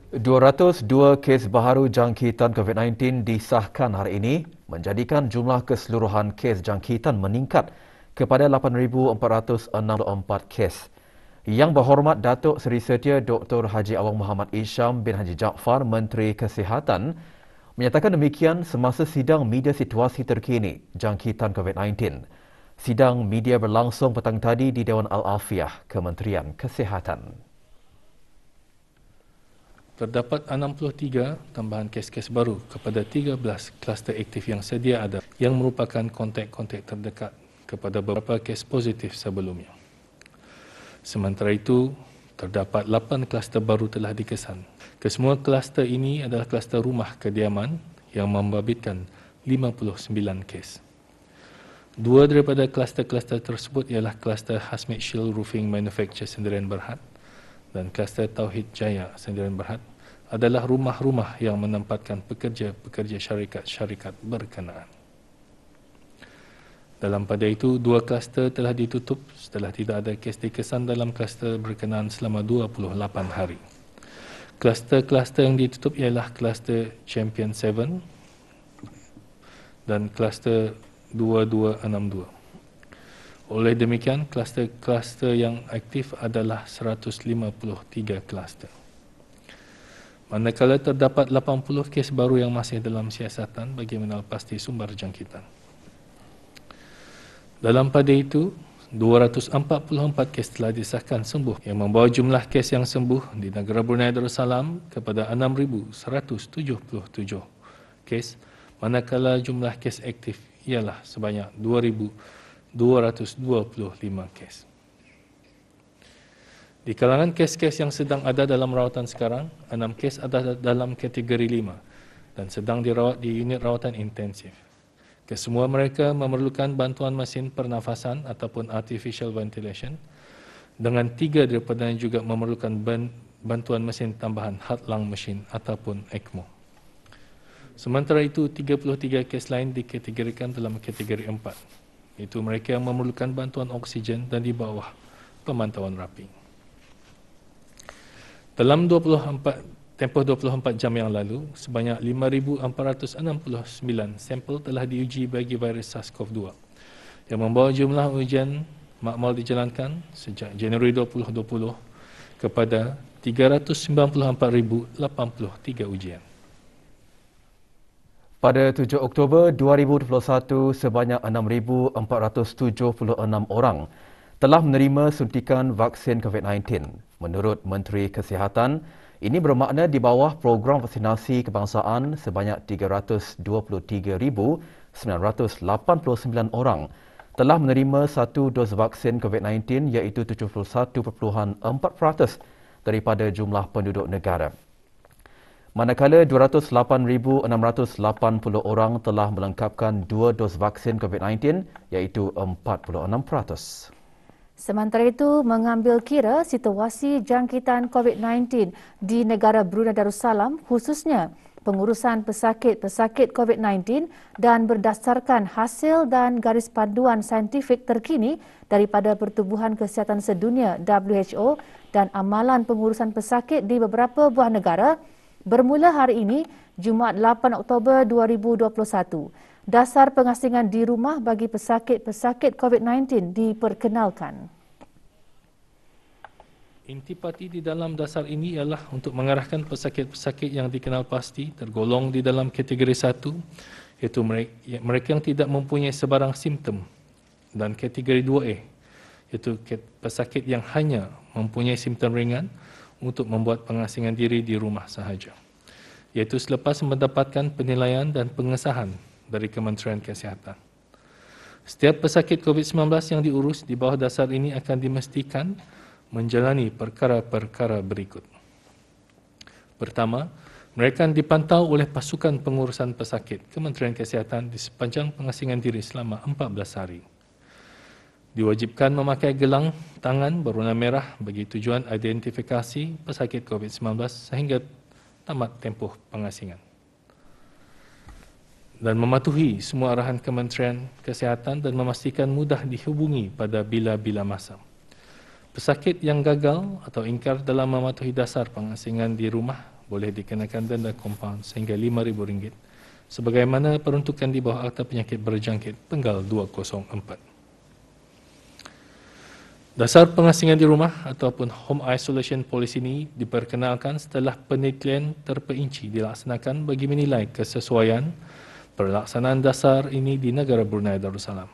202 kes baharu jangkitan COVID-19 disahkan hari ini menjadikan jumlah keseluruhan kes jangkitan meningkat kepada 8,464 kes. Yang Berhormat Datuk Seri Setia Dr. Haji Awang Muhammad Isham bin Haji Jaafar, Menteri Kesihatan, menyatakan demikian semasa sidang media situasi terkini jangkitan COVID-19. Sidang media berlangsung petang tadi di Dewan Al-Afiah, Kementerian Kesihatan. Terdapat 63 tambahan kes-kes baru kepada 13 kluster aktif yang sedia ada yang merupakan kontak-kontak terdekat kepada beberapa kes positif sebelumnya. Sementara itu, terdapat 8 kluster baru telah dikesan. Kesemua kluster ini adalah kluster rumah kediaman yang membabitkan 59 kes. Dua daripada kluster-kluster tersebut ialah kluster Hazmat Shield Roofing Manufacture Sendirian Berhad dan kluster Tauhid Jaya Sendirian Berhad adalah rumah-rumah yang menempatkan pekerja-pekerja syarikat-syarikat berkenaan. Dalam pada itu, dua kluster telah ditutup setelah tidak ada kes dikesan dalam kluster berkenaan selama 28 hari. Kluster-kluster yang ditutup ialah kluster Champion 7 dan kluster 2262. Oleh demikian, kluster-kluster yang aktif adalah 153 kluster. Manakala terdapat 80 kes baru yang masih dalam siasatan bagi mengenal pasti sumber jangkitan. Dalam pada itu, 244 kes telah disahkan sembuh yang membawa jumlah kes yang sembuh di negara Brunei Darussalam kepada 6,177 kes, manakala jumlah kes aktif ialah sebanyak 2,225 kes. Di kalangan kes-kes yang sedang ada dalam rawatan sekarang, 6 kes ada dalam kategori 5 dan sedang dirawat di unit rawatan intensif. Kesemua mereka memerlukan bantuan mesin pernafasan ataupun artificial ventilation, dengan 3 daripadanya juga memerlukan bantuan mesin tambahan heart lung machine ataupun ECMO. Sementara itu, 33 kes lain dikategorikan dalam kategori 4, iaitu mereka yang memerlukan bantuan oksigen dan di bawah pemantauan rapi. Dalam tempoh 24 jam yang lalu, sebanyak 5,469 sampel telah diuji bagi virus SARS-CoV-2 yang membawa jumlah ujian makmal dijalankan sejak Januari 2020 kepada 394,083 ujian. Pada 7 Oktober 2021, sebanyak 6,476 orang telah menerima suntikan vaksin COVID-19. Menurut Menteri Kesihatan, ini bermakna di bawah program vaksinasi kebangsaan sebanyak 323,989 orang telah menerima satu dos vaksin COVID-19 iaitu 71.4% daripada jumlah penduduk negara. Manakala 208,680 orang telah melengkapkan 2 dos vaksin COVID-19 iaitu 46%. Sementara itu, mengambil kira situasi jangkitan COVID-19 di negara Brunei Darussalam, khususnya pengurusan pesakit-pesakit COVID-19 dan berdasarkan hasil dan garis panduan saintifik terkini daripada Pertubuhan Kesihatan Sedunia WHO dan amalan pengurusan pesakit di beberapa buah negara, bermula hari ini, Jumaat 8 Oktober 2021. Dasar pengasingan di rumah bagi pesakit-pesakit COVID-19 diperkenalkan. Intipati di dalam dasar ini ialah untuk mengarahkan pesakit-pesakit yang dikenal pasti tergolong di dalam kategori 1, iaitu mereka yang tidak mempunyai sebarang simptom, dan kategori 2A, iaitu pesakit yang hanya mempunyai simptom ringan untuk membuat pengasingan diri di rumah sahaja, iaitu selepas mendapatkan penilaian dan pengesahan dari Kementerian Kesihatan. Setiap pesakit COVID-19 yang diurus di bawah dasar ini akan dimestikan menjalani perkara-perkara berikut. Pertama, mereka akan dipantau oleh pasukan pengurusan pesakit Kementerian Kesihatan di sepanjang pengasingan diri selama 14 hari. Diwajibkan memakai gelang tangan berwarna merah bagi tujuan identifikasi pesakit COVID-19 sehingga tamat tempoh pengasingan. Dan mematuhi semua arahan Kementerian Kesihatan dan memastikan mudah dihubungi pada bila-bila masa. Pesakit yang gagal atau ingkar dalam mematuhi dasar pengasingan di rumah boleh dikenakan denda kompaun sehingga RM5,000 sebagaimana peruntukan di bawah Akta Penyakit Berjangkit Penggal 204. Dasar pengasingan di rumah ataupun home isolation policy ini diperkenalkan setelah penelitian terperinci dilaksanakan bagi menilai kesesuaian pelaksanaan dasar ini di negara Brunei Darussalam.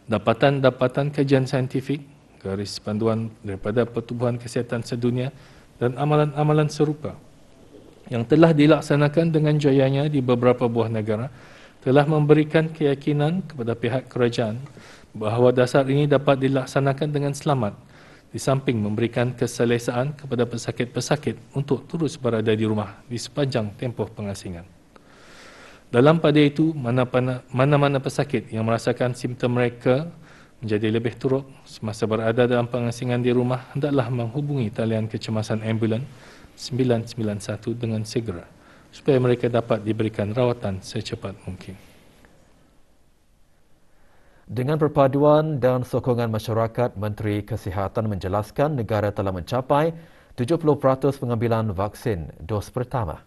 Dapatan-dapatan kajian saintifik, garis panduan daripada Pertubuhan Kesihatan Sedunia dan amalan-amalan serupa yang telah dilaksanakan dengan jayanya di beberapa buah negara telah memberikan keyakinan kepada pihak kerajaan bahawa dasar ini dapat dilaksanakan dengan selamat di samping memberikan keselesaan kepada pesakit-pesakit untuk terus berada di rumah di sepanjang tempoh pengasingan. Dalam pada itu, mana-mana pesakit yang merasakan simptom mereka menjadi lebih teruk semasa berada dalam pengasingan di rumah hendaklah menghubungi talian kecemasan ambulan 991 dengan segera supaya mereka dapat diberikan rawatan secepat mungkin. Dengan perpaduan dan sokongan masyarakat, Menteri Kesihatan menjelaskan negara telah mencapai 70% pengambilan vaksin dos pertama.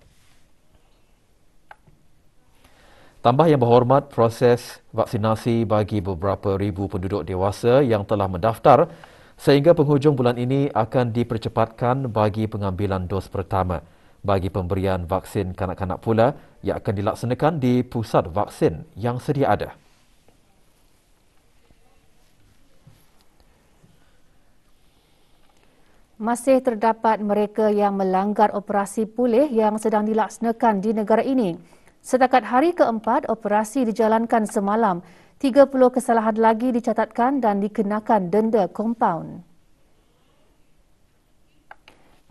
Tambah Yang Berhormat, proses vaksinasi bagi beberapa ribu penduduk dewasa yang telah mendaftar sehingga penghujung bulan ini akan dipercepatkan bagi pengambilan dos pertama. Bagi pemberian vaksin kanak-kanak pula yang akan dilaksanakan di pusat vaksin yang sedia ada. Masih terdapat mereka yang melanggar operasi pulih yang sedang dilaksanakan di negara ini. Setakat hari keempat operasi dijalankan semalam, 30 kesalahan lagi dicatatkan dan dikenakan denda kompaun.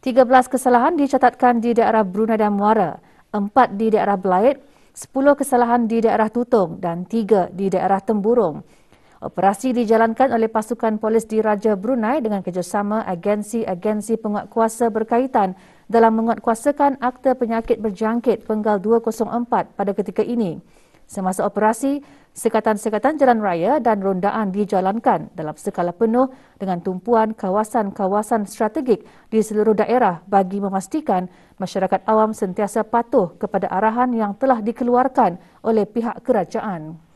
13 kesalahan dicatatkan di daerah Brunei dan Muara, 4 di daerah Belait, 10 kesalahan di daerah Tutong dan 3 di daerah Temburong. Operasi dijalankan oleh pasukan polis di Raja Brunei dengan kerjasama agensi-agensi penguatkuasa berkaitan dalam menguatkuasakan Akta Penyakit Berjangkit Penggal 204 pada ketika ini. Semasa operasi, sekatan-sekatan jalan raya dan rondaan dijalankan dalam skala penuh dengan tumpuan kawasan-kawasan strategik di seluruh daerah bagi memastikan masyarakat awam sentiasa patuh kepada arahan yang telah dikeluarkan oleh pihak kerajaan.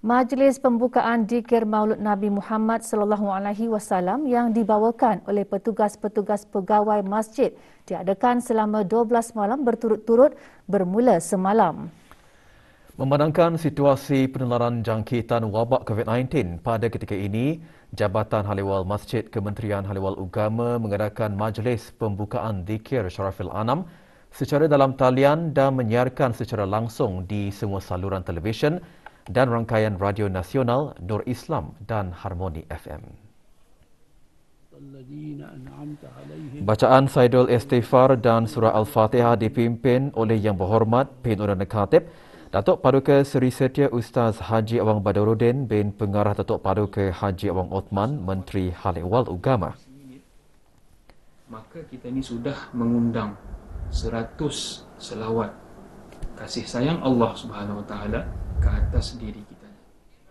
Majlis pembukaan Zikir Maulud Nabi Muhammad SAW yang dibawakan oleh petugas-petugas pegawai masjid diadakan selama 12 malam berturut-turut bermula semalam. Memandangkan situasi penularan jangkitan wabak COVID-19 pada ketika ini, Jabatan Haliwal Masjid Kementerian Haliwal Ugama mengadakan majlis pembukaan Zikir Syarafil Anam secara dalam talian dan menyiarkan secara langsung di semua saluran televisyen dan rangkaian radio nasional Nur Islam dan Harmoni FM. Bacaan Saidul Istighfar dan Surah Al-Fatihah dipimpin oleh Yang Berhormat Penuran Khatib Datuk Paduka Seri Setia Ustaz Haji Awang Badaruddin bin Pengarah Datuk Paduka Haji Awang Othman, Menteri Hal Ehwal Ugama. Maka kita ini sudah mengundang 100 selawat kasih sayang Allah Subhanahu Wa Taala ke atas diri kita.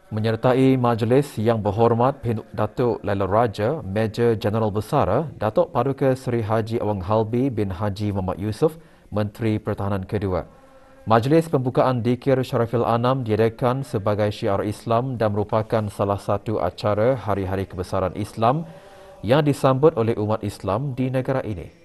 Menyertai majlis Yang Berhormat Datuk Laila Raja, Major Jeneral Besar Datuk Paduka Seri Haji Awang Halbi bin Haji Muhammad Yusof, Menteri Pertahanan kedua. Majlis pembukaan Zikir Syarafil Anam diadakan sebagai syiar Islam dan merupakan salah satu acara hari-hari kebesaran Islam yang disambut oleh umat Islam di negara ini.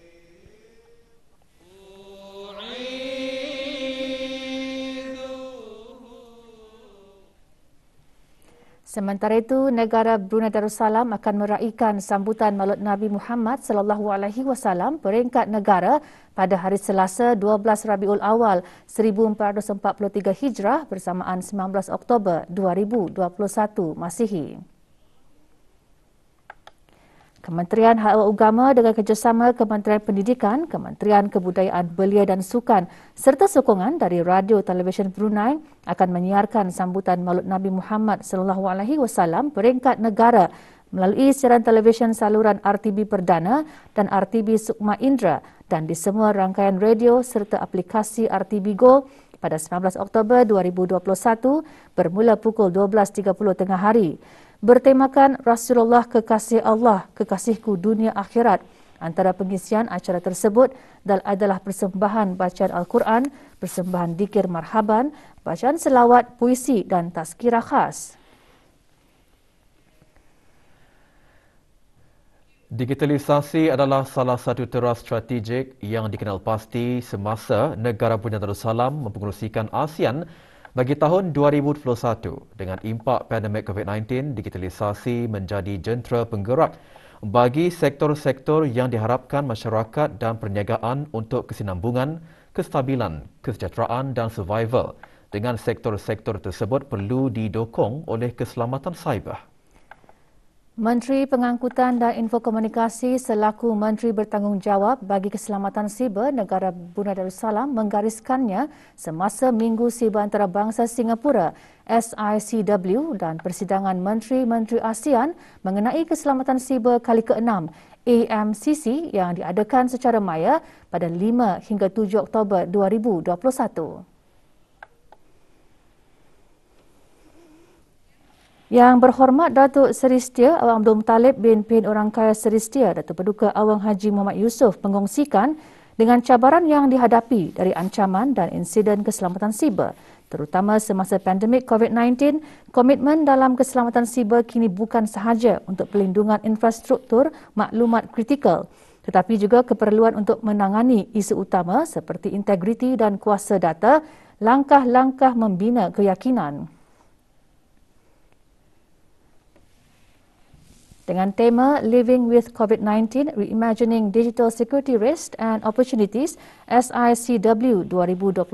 Sementara itu, negara Brunei Darussalam akan meraihkan sambutan Maulud Nabi Muhammad SAW peringkat negara pada hari Selasa 12 Rabiul Awal 1443 Hijrah bersamaan 19 Oktober 2021 Masihi. Kementerian Hal Ehwal Ugama dengan kerjasama Kementerian Pendidikan, Kementerian Kebudayaan Belia dan Sukan serta sokongan dari Radio Televisyen Brunei akan menyiarkan sambutan Maulud Nabi Muhammad SAW peringkat negara melalui siaran televisyen saluran RTB Perdana dan RTB Sukma Indra dan di semua rangkaian radio serta aplikasi RTB Go pada 19 Oktober 2021 bermula pukul 12.30 tengah hari. bertemakan Rasulullah Kekasih Allah, Kekasihku Dunia Akhirat. Antara pengisian acara tersebut adalah persembahan bacaan Al-Quran, persembahan dikir marhaban, bacaan selawat, puisi dan tazkirah khas. Digitalisasi adalah salah satu teras strategik yang dikenal pasti semasa negara Brunei Darussalam mempengerusikan ASEAN bagi tahun 2021. Dengan impak pandemik COVID-19, digitalisasi menjadi jentera penggerak bagi sektor-sektor yang diharapkan masyarakat dan perniagaan untuk kesinambungan, kestabilan, kesejahteraan dan survival. Dengan sektor-sektor tersebut perlu didokong oleh keselamatan cyber. Menteri Pengangkutan dan Infokomunikasi selaku Menteri Bertanggungjawab bagi Keselamatan Siber Negara Brunei Darussalam menggariskannya semasa Minggu Siber Antarabangsa Singapura SICW dan persidangan Menteri-Menteri ASEAN mengenai keselamatan siber kali ke-6 AMCC yang diadakan secara maya pada 5 hingga 7 Oktober 2021. Yang berhormat Datuk Seri Setia Awang Abdul Muttalib bin Orang Kaya Seri Setia Datuk Paduka Awang Haji Muhammad Yusof mengongsikan dengan cabaran yang dihadapi dari ancaman dan insiden keselamatan siber, terutama semasa pandemik COVID-19, komitmen dalam keselamatan siber kini bukan sahaja untuk pelindungan infrastruktur maklumat kritikal, tetapi juga keperluan untuk menangani isu utama seperti integriti dan kuasa data, langkah-langkah membina keyakinan. Dengan tema Living with COVID-19, Reimagining Digital Security Risks and Opportunities, SICW 2021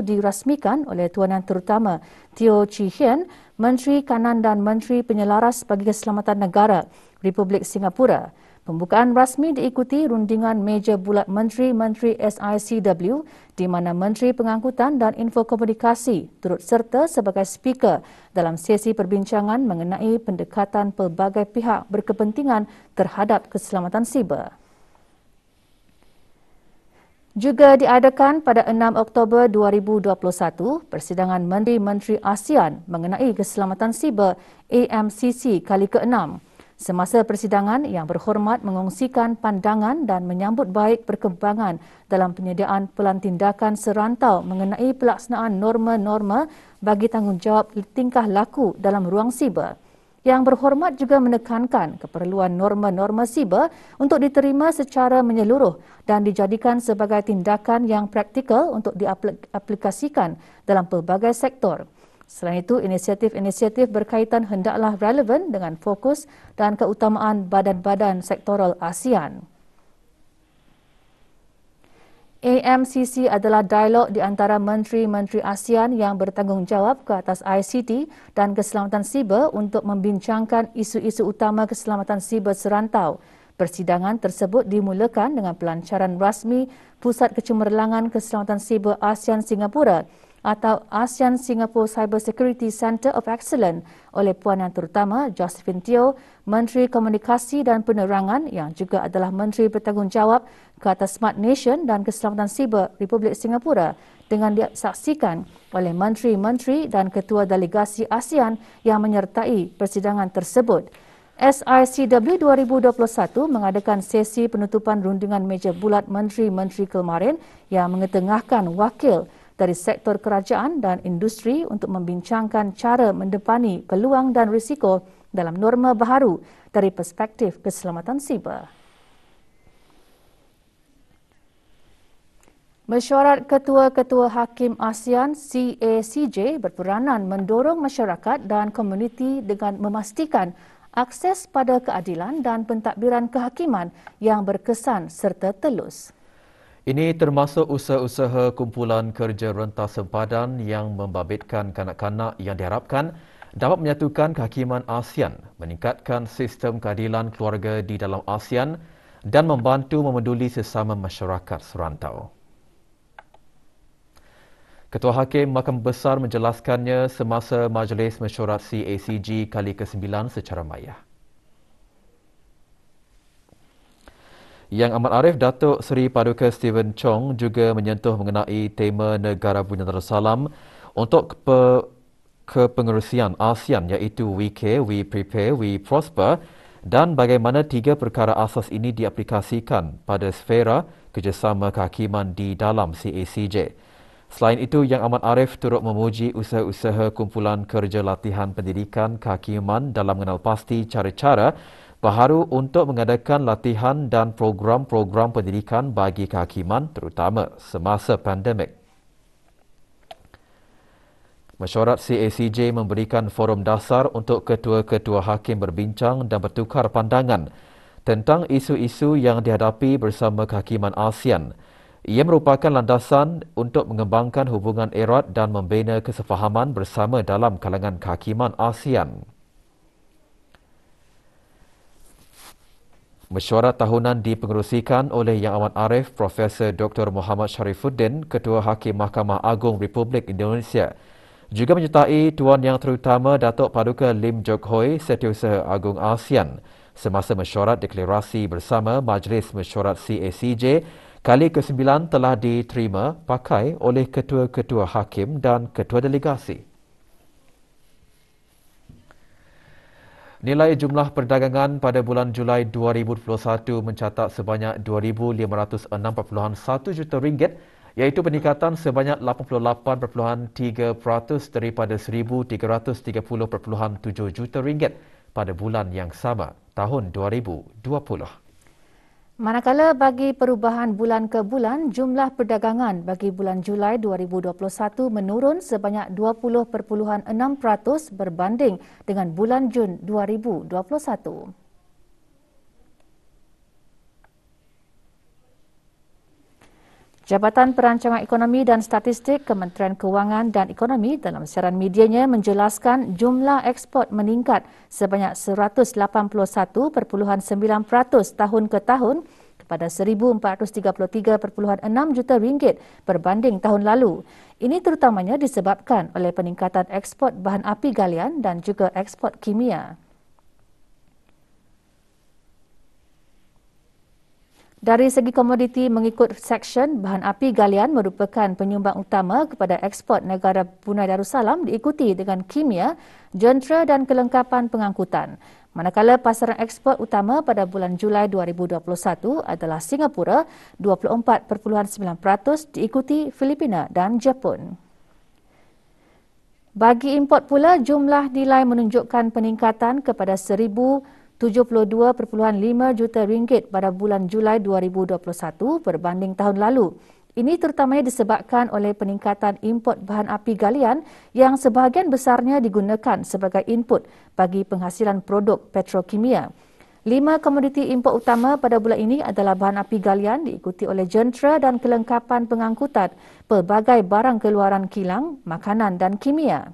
dirasmikan oleh Tuan Yang Terutama Teo Chee Hean, Menteri Kanan dan Menteri Penyelaras bagi Keselamatan Negara Republik Singapura. Pembukaan rasmi diikuti rundingan meja bulat Menteri-Menteri SICW di mana Menteri Pengangkutan dan Infokomunikasi turut serta sebagai speaker dalam sesi perbincangan mengenai pendekatan pelbagai pihak berkepentingan terhadap keselamatan siber. Juga diadakan pada 6 Oktober 2021, persidangan Menteri-Menteri ASEAN mengenai keselamatan siber AMCC kali ke-6. Semasa persidangan, Yang Berhormat mengongsikan pandangan dan menyambut baik perkembangan dalam penyediaan pelantindakan serantau mengenai pelaksanaan norma-norma bagi tanggungjawab tingkah laku dalam ruang siber. Yang Berhormat juga menekankan keperluan norma-norma siber untuk diterima secara menyeluruh dan dijadikan sebagai tindakan yang praktikal untuk diaplikasikan dalam pelbagai sektor. Selain itu, inisiatif-inisiatif berkaitan hendaklah relevan dengan fokus dan keutamaan badan-badan sektoral ASEAN. AMCC adalah dialog di antara Menteri-Menteri ASEAN yang bertanggungjawab ke atas ICT dan keselamatan siber untuk membincangkan isu-isu utama keselamatan siber serantau. Persidangan tersebut dimulakan dengan pelancaran rasmi Pusat Kecemerlangan Keselamatan Siber ASEAN Singapura atau ASEAN Singapore Cyber Security Centre of Excellence oleh Puan Yang Terutama Josephine Teo, Menteri Komunikasi dan Penerangan yang juga adalah Menteri Bertanggungjawab ke atas Smart Nation dan Keselamatan Siber Republik Singapura dengan disaksikan oleh Menteri-Menteri dan Ketua Delegasi ASEAN yang menyertai persidangan tersebut. SICW 2021 mengadakan sesi penutupan rundingan meja bulat Menteri-Menteri kemarin yang mengetengahkan wakil dari sektor kerajaan dan industri untuk membincangkan cara mendepani peluang dan risiko dalam norma baharu dari perspektif keselamatan siber. Mesyuarat Ketua-Ketua Hakim ASEAN CACJ berperanan mendorong masyarakat dan komuniti dengan memastikan akses pada keadilan dan pentadbiran kehakiman yang berkesan serta telus. Ini termasuk usaha-usaha kumpulan kerja rentas sempadan yang membabitkan kanak-kanak yang diharapkan dapat menyatukan kehakiman ASEAN, meningkatkan sistem keadilan keluarga di dalam ASEAN dan membantu memeduli sesama masyarakat serantau. Ketua Hakim Mahkamah Besar menjelaskannya semasa Majlis Mesyuarat CACJ kali ke-9 secara maya. Yang Amat Arif Datuk Seri Paduka Stephen Chong juga menyentuh mengenai tema negara Brunei Darussalam untuk kepengerusian ASEAN iaitu We Care, We Prepare, We Prosper dan bagaimana tiga perkara asas ini diaplikasikan pada sfera kerjasama kehakiman di dalam CACJ. Selain itu, Yang Amat Arif turut memuji usaha-usaha kumpulan kerja latihan pendidikan kehakiman dalam mengenal pasti cara-cara baharu untuk mengadakan latihan dan program-program pendidikan bagi kehakiman terutama semasa pandemik. Mesyuarat CACJ memberikan forum dasar untuk ketua-ketua hakim berbincang dan bertukar pandangan tentang isu-isu yang dihadapi bersama kehakiman ASEAN. Ia merupakan landasan untuk mengembangkan hubungan erat dan membina kesefahaman bersama dalam kalangan kehakiman ASEAN. Mesyuarat tahunan dipengerusikan oleh Yang Amat Arif Profesor Dr. Muhammad Sharifuddin, Ketua Hakim Mahkamah Agung Republik Indonesia. Juga menyertai Tuan Yang Terutama Datuk Paduka Lim Jock Hoi, Setiausaha Agung ASEAN, semasa mesyuarat deklarasi bersama Majlis Mesyuarat CACJ kali ke-9 telah diterima pakai oleh ketua-ketua hakim dan ketua delegasi. Nilai jumlah perdagangan pada bulan Julai 2021 mencatat sebanyak 2,506.1 juta ringgit, iaitu peningkatan sebanyak 88.3% daripada 1,330.7 juta ringgit pada bulan yang sama tahun 2020. Manakala bagi perubahan bulan ke bulan, jumlah perdagangan bagi bulan Julai 2021 menurun sebanyak 20.6% berbanding dengan bulan Jun 2021. Jabatan Perancangan Ekonomi dan Statistik Kementerian Kewangan dan Ekonomi dalam siaran medianya menjelaskan jumlah ekspor meningkat sebanyak 181.9% tahun ke tahun kepada 1,433.6 juta ringgit berbanding tahun lalu. Ini terutamanya disebabkan oleh peningkatan ekspor bahan api galian dan juga ekspor kimia. Dari segi komoditi mengikut seksyen, bahan api galian merupakan penyumbang utama kepada ekspor negara Brunei Darussalam diikuti dengan kimia, jentera dan kelengkapan pengangkutan. Manakala pasaran ekspor utama pada bulan Julai 2021 adalah Singapura 24.9%, diikuti Filipina dan Jepun. Bagi import pula, jumlah nilai menunjukkan peningkatan kepada 1,072.5 juta ringgit pada bulan Julai 2021 berbanding tahun lalu. Ini terutamanya disebabkan oleh peningkatan import bahan api galian yang sebahagian besarnya digunakan sebagai input bagi penghasilan produk petrokimia. 5 komoditi import utama pada bulan ini adalah bahan api galian, diikuti oleh jentera dan kelengkapan pengangkutan, pelbagai barang keluaran kilang, makanan dan kimia.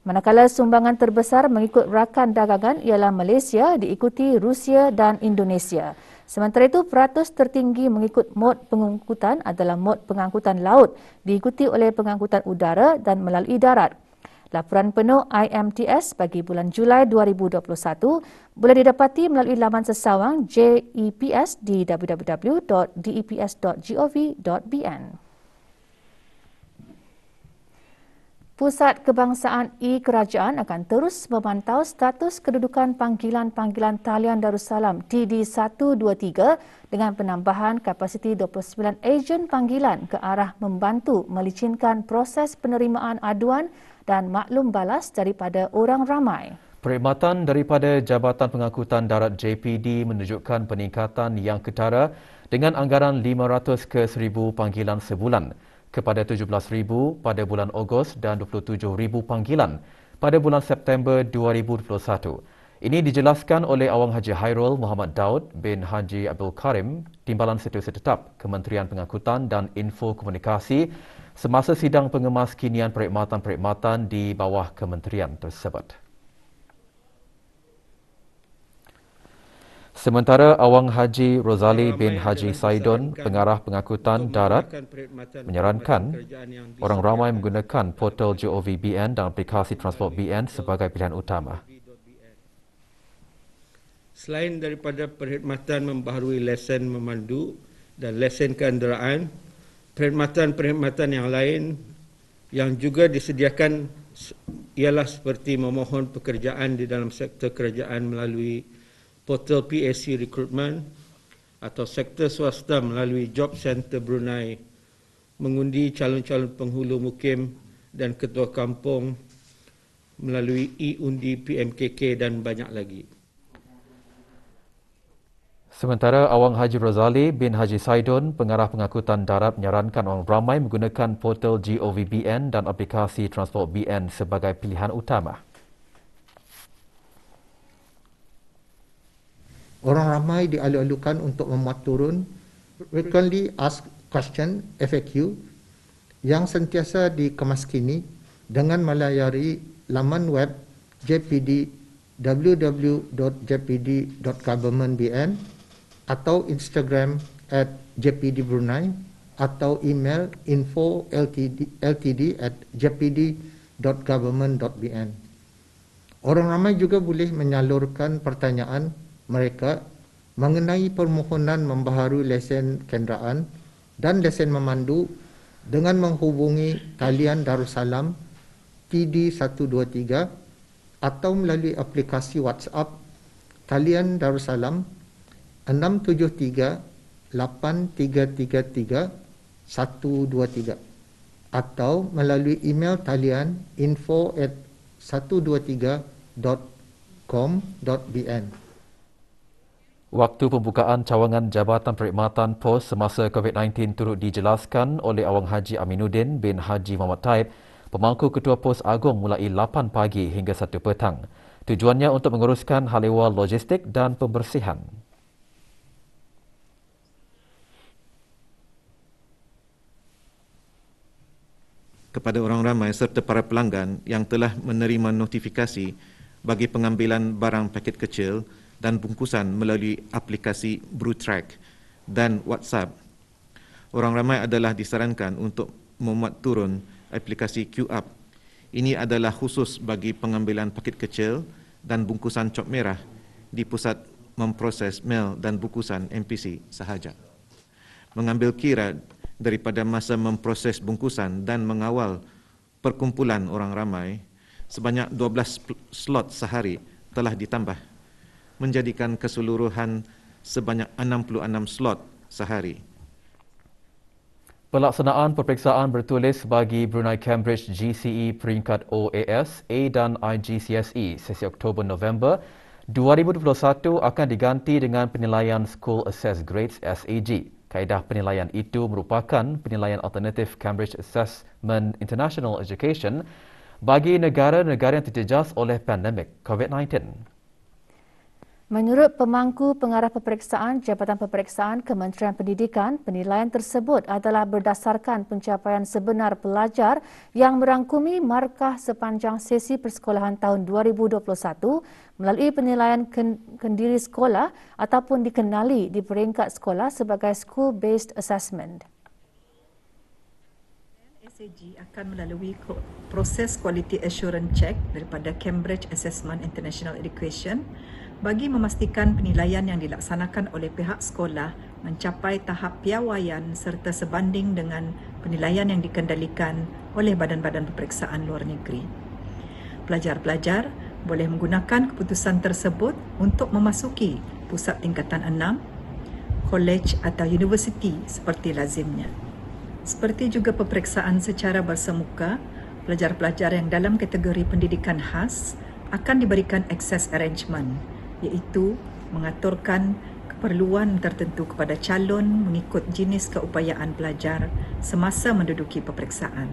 Manakala sumbangan terbesar mengikut rakan dagangan ialah Malaysia, diikuti Rusia dan Indonesia. Sementara itu, peratus tertinggi mengikut mod pengangkutan adalah mod pengangkutan laut, diikuti oleh pengangkutan udara dan melalui darat. Laporan penuh IMTS bagi bulan Julai 2021 boleh didapati melalui laman sesawang JEPS di www.deps.gov.bn. Pusat Kebangsaan E-Kerajaan akan terus memantau status kedudukan panggilan-panggilan talian Darussalam TD123 dengan penambahan kapasiti 29 ejen panggilan ke arah membantu melicinkan proses penerimaan aduan dan maklum balas daripada orang ramai. Perkhidmatan daripada Jabatan Pengangkutan Darat JPD menunjukkan peningkatan yang ketara dengan anggaran 500 ke 1,000 panggilan sebulan, kepada 17,000 pada bulan Ogos dan 27,000 panggilan pada bulan September 2021. Ini dijelaskan oleh Awang Haji Hairul Muhammad Daud bin Haji Abdul Karim, Timbalan Setiausaha Tetap Kementerian Pengangkutan dan Info Komunikasi semasa sidang pengemaskinian perkhidmatan-perkhidmatan di bawah kementerian tersebut. Sementara Awang Haji Rozali bin Haji Saidon, Pengarah Pengangkutan Darat, menyarankan orang ramai menggunakan portal GOV.BN dan aplikasi Transport BN sebagai pilihan utama. Selain daripada perkhidmatan membaharui lesen memandu dan lesen kenderaan, perkhidmatan-perkhidmatan yang lain Yang juga disediakan ialah seperti memohon pekerjaan di dalam sektor kerajaan melalui portal PAC Recruitment atau sektor swasta melalui Job Center Brunei, mengundi calon-calon penghulu mukim dan ketua kampung melalui e-undi PMKK dan banyak lagi. Sementara Awang Haji Rozali bin Haji Saidon, Pengarah Pengangkutan Darat, menyarankan orang ramai menggunakan portal GOVBN dan aplikasi Transport BN sebagai pilihan utama. Orang ramai dialu-alukan untuk memuat turun frequently asked question FAQ yang sentiasa dikemaskini dengan melayari laman web JPD www.jpd.government.bn atau Instagram @jpdbrunei atau email info.ltd@jpd.government.bn. Orang ramai juga boleh menyalurkan pertanyaan mereka mengenai permohonan membaharui lesen kenderaan dan lesen memandu dengan menghubungi talian Darussalam TD123 atau melalui aplikasi WhatsApp talian Darussalam 673-8333-123 atau melalui email talian info@123.com.bn. Waktu pembukaan cawangan Jabatan Perkhidmatan POS semasa COVID-19 turut dijelaskan oleh Awang Haji Aminuddin bin Haji Muhammad Taib, pemangku Ketua POS Agong mulai 8 pagi hingga 1 petang. Tujuannya untuk menguruskan hal ehwal logistik dan pembersihan. Kepada orang ramai serta para pelanggan yang telah menerima notifikasi bagi pengambilan barang paket kecil dan bungkusan melalui aplikasi BruTrack dan WhatsApp. Orang ramai adalah disarankan untuk memuat turun aplikasi QUp. Ini adalah khusus bagi pengambilan paket kecil dan bungkusan cop merah di pusat memproses mail dan bungkusan MPC sahaja. Mengambil kira daripada masa memproses bungkusan dan mengawal perkumpulan orang ramai, sebanyak 12 slot sehari telah ditambah, menjadikan keseluruhan sebanyak 66 slot sehari. Pelaksanaan peperiksaan bertulis bagi Brunei Cambridge GCE peringkat OAS, A dan IGCSE sesi Oktober-November 2021 akan diganti dengan penilaian School Assessed Grades SAG. Kaedah penilaian itu merupakan penilaian alternatif Cambridge Assessment International Education bagi negara-negara yang terjejas oleh pandemik COVID-19. Menurut pemangku pengarah peperiksaan Jabatan Peperiksaan Kementerian Pendidikan, penilaian tersebut adalah berdasarkan pencapaian sebenar pelajar yang merangkumi markah sepanjang sesi persekolahan tahun 2021 melalui penilaian kendiri sekolah ataupun dikenali di peringkat sekolah sebagai School-Based Assessment. SAG akan melalui proses Quality Assurance Check daripada Cambridge Assessment International Education bagi memastikan penilaian yang dilaksanakan oleh pihak sekolah mencapai tahap piawaian serta sebanding dengan penilaian yang dikendalikan oleh badan-badan peperiksaan luar negeri. Pelajar-pelajar boleh menggunakan keputusan tersebut untuk memasuki pusat tingkatan 6, college atau universiti seperti lazimnya. Seperti juga peperiksaan secara bersemuka, pelajar-pelajar yang dalam kategori pendidikan khas akan diberikan access arrangement, iaitu mengaturkan keperluan tertentu kepada calon mengikut jenis keupayaan pelajar semasa menduduki peperiksaan.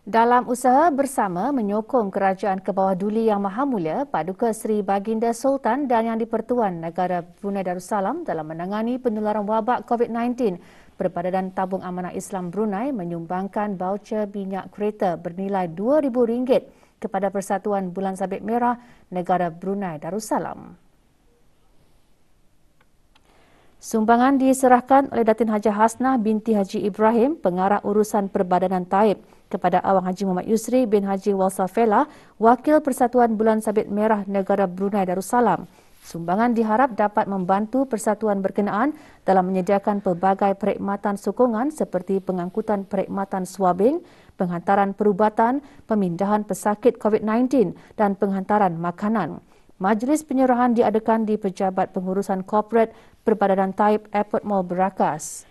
Dalam usaha bersama menyokong Kerajaan ke bawah Duli Yang Maha Mulia Paduka Seri Baginda Sultan dan Yang di-Pertuan Negara Brunei Darussalam dalam menangani penularan wabak COVID-19, Perbadanan Tabung Amanah Islam Brunei menyumbangkan baucer minyak kereta bernilai RM2,000 kepada Persatuan Bulan Sabit Merah Negara Brunei Darussalam. Sumbangan diserahkan oleh Datin Hajah Hasnah binti Haji Ibrahim, Pengarah Urusan Perbadanan Taib, kepada Awang Haji Muhammad Yusri bin Haji Walsafela, Wakil Persatuan Bulan Sabit Merah Negara Brunei Darussalam. Sumbangan diharap dapat membantu persatuan berkenaan dalam menyediakan pelbagai perkhidmatan sokongan seperti pengangkutan perkhidmatan swabbing, penghantaran perubatan, pemindahan pesakit COVID-19 dan penghantaran makanan. Majlis penyerahan diadakan di Pejabat Pengurusan Korporat Perbadanan Taib Airport Mall Berakas.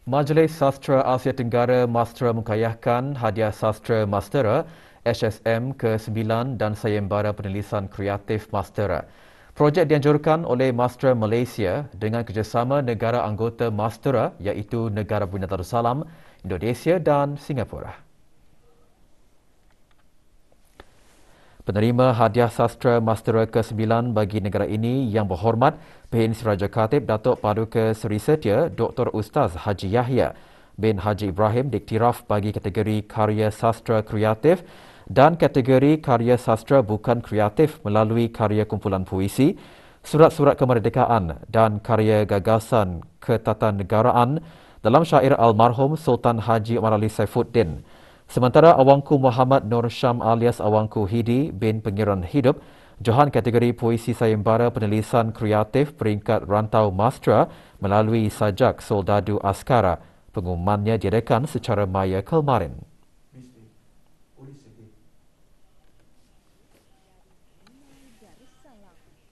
Majlis Sastra Asia Tenggara Mastera mengkayahkan hadiah Sastra Mastera HSM ke-9 dan Sayembara Penulisan Kreatif Mastera. Projek dianjurkan oleh Mastera Malaysia dengan kerjasama negara anggota Mastera iaitu Negara Brunei Darussalam, Indonesia dan Singapura. Penerima hadiah Sastra Mastera ke-9 bagi negara ini yang berhormat Pensi Raja Khatib Datuk Paduka Seri Setia Dr. Ustaz Haji Yahya bin Haji Ibrahim diktiraf bagi kategori karya sastra kreatif dan kategori karya sastra bukan kreatif melalui karya kumpulan puisi, surat-surat kemerdekaan dan karya gagasan ketatanegaraan dalam syair almarhum Sultan Haji Omar Ali Saifuddin. Sementara Awangku Muhammad Nur Syam alias Awangku Hidi bin Pengiran Hidup johan kategori puisi sayembara penulisan kreatif peringkat rantau Mastera melalui sajak Soldadu Askara. Pengumumannya diadakan secara maya kemarin.